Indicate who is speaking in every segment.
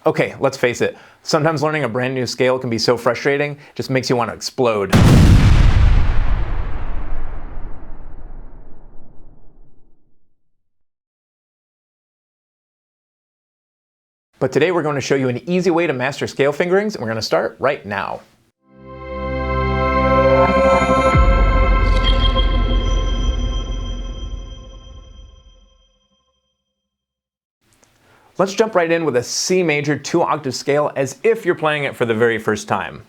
Speaker 1: Okay, let's face it, sometimes learning a brand new scale can be so frustrating, it just makes you want to explode. But today we're going to show you an easy way to master scale fingerings, and we're going to start right now. Let's jump right in with a C major 2-octave scale as if you're playing it for the very first time.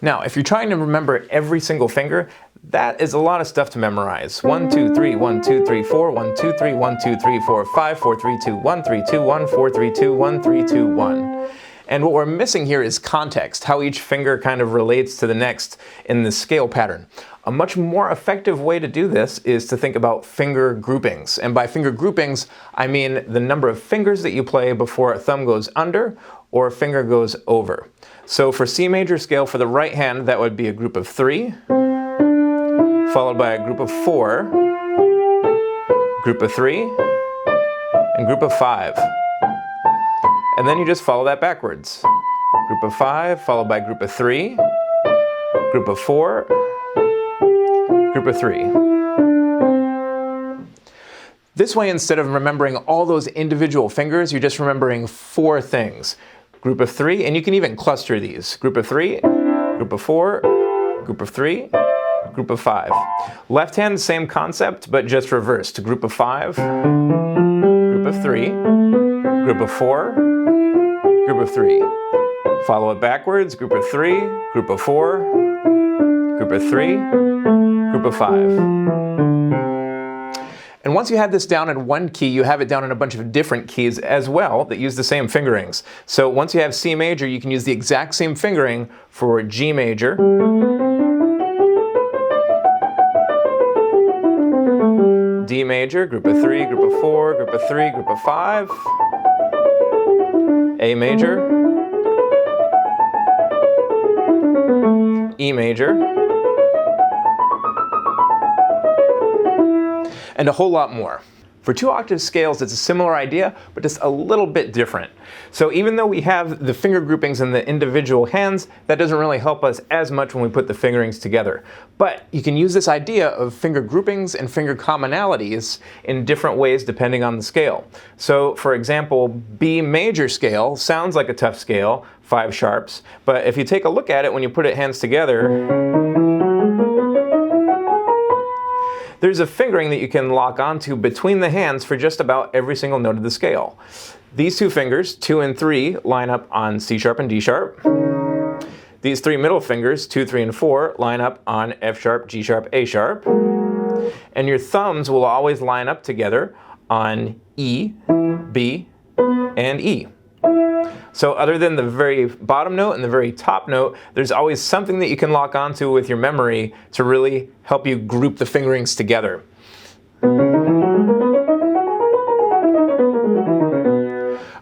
Speaker 1: Now, if you're trying to remember every single finger, that is a lot of stuff to memorize. 1, 2, 3, 1, 2, 3, 4, 1, 2, 3, 1, 2, 3, 4, 5, 4, 3, 2, 1, 3, 2, 1, 4, 3, 2, 1, 3, 2, 1. And what we're missing here is context, how each finger kind of relates to the next in the scale pattern. A much more effective way to do this is to think about finger groupings. And by finger groupings, I mean the number of fingers that you play before a thumb goes under or a finger goes over. So for C major scale, for the right hand, that would be a group of 3, followed by a group of 4, group of 3, and group of 5. And then you just follow that backwards. Group of 5, followed by group of 3, group of 4, group of 3. This way, instead of remembering all those individual fingers, you're just remembering 4 things. Group of 3, and you can even cluster these. Group of 3, group of 4, group of 3, group of 5. Left hand, same concept, but just reversed. Group of 5, group of 3, group of 4, group of 3. Follow it backwards. Group of 3, group of 4, group of 3, group of 5. And once you have this down in one key, you have it down in a bunch of different keys as well that use the same fingerings. So once you have C major, you can use the exact same fingering for G major, D major, group of 3, group of 4, group of 3, group of 5, A major, E major, and a whole lot more. For 2-octave scales, it's a similar idea, but just a little bit different. So even though we have the finger groupings in the individual hands, that doesn't really help us as much when we put the fingerings together. But you can use this idea of finger groupings and finger commonalities in different ways depending on the scale. So for example, B major scale sounds like a tough scale, 5 sharps, but if you take a look at it when you put it hands together, there's a fingering that you can lock onto between the hands for just about every single note of the scale. These 2 fingers, 2 and 3, line up on C sharp and D sharp. These 3 middle fingers, 2, 3, and 4, line up on F sharp, G sharp, A sharp. And your thumbs will always line up together on E, B, and E. So other than the very bottom note and the very top note, there's always something that you can lock onto with your memory to really help you group the fingerings together.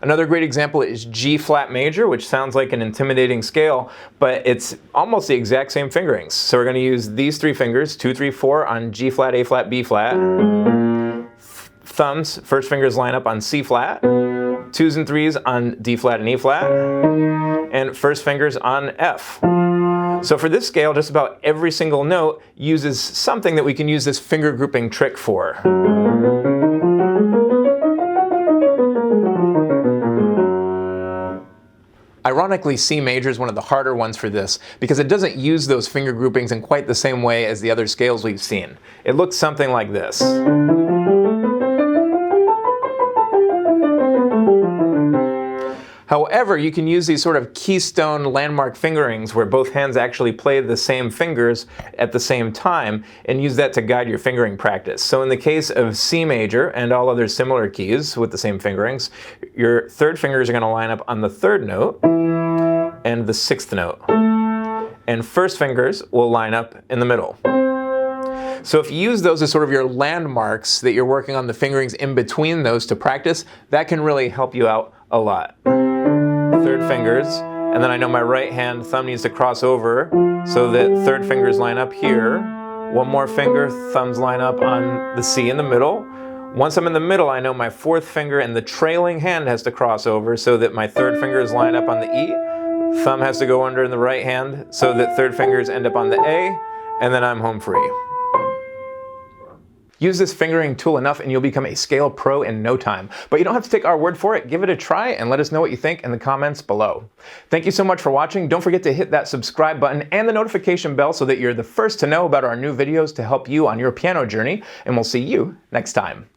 Speaker 1: Another great example is G flat major, which sounds like an intimidating scale, but it's almost the exact same fingerings. So we're going to use these 3 fingers, 2, 3, 4 on G flat, A flat, B flat. Thumbs, first fingers line up on C flat. 2s and 3s on D flat and E flat, and first fingers on F. So for this scale, just about every single note uses something that we can use this finger grouping trick for. Ironically, C major is one of the harder ones for this because it doesn't use those finger groupings in quite the same way as the other scales we've seen. It looks something like this. However, you can use these sort of keystone landmark fingerings where both hands actually play the same fingers at the same time and use that to guide your fingering practice. So in the case of C major and all other similar keys with the same fingerings, your 3rd fingers are going to line up on the 3rd note and the 6th note. And first fingers will line up in the middle. So if you use those as sort of your landmarks that you're working on the fingerings in between those to practice, that can really help you out a lot. 3rd fingers, and then I know my right hand thumb needs to cross over so that 3rd fingers line up here One more finger, thumbs line up on the C in the middle. Once I'm in the middle, I know my fourth finger and the trailing hand has to cross over so that my third fingers line up on the E. Thumb has to go under in the right hand so that third fingers end up on the A, and then I'm home free. Use this fingering tool enough and you'll become a scale pro in no time. But you don't have to take our word for it. Give it a try and let us know what you think in the comments below. Thank you so much for watching. Don't forget to hit that subscribe button and the notification bell so that you're the first to know about our new videos to help you on your piano journey. And we'll see you next time.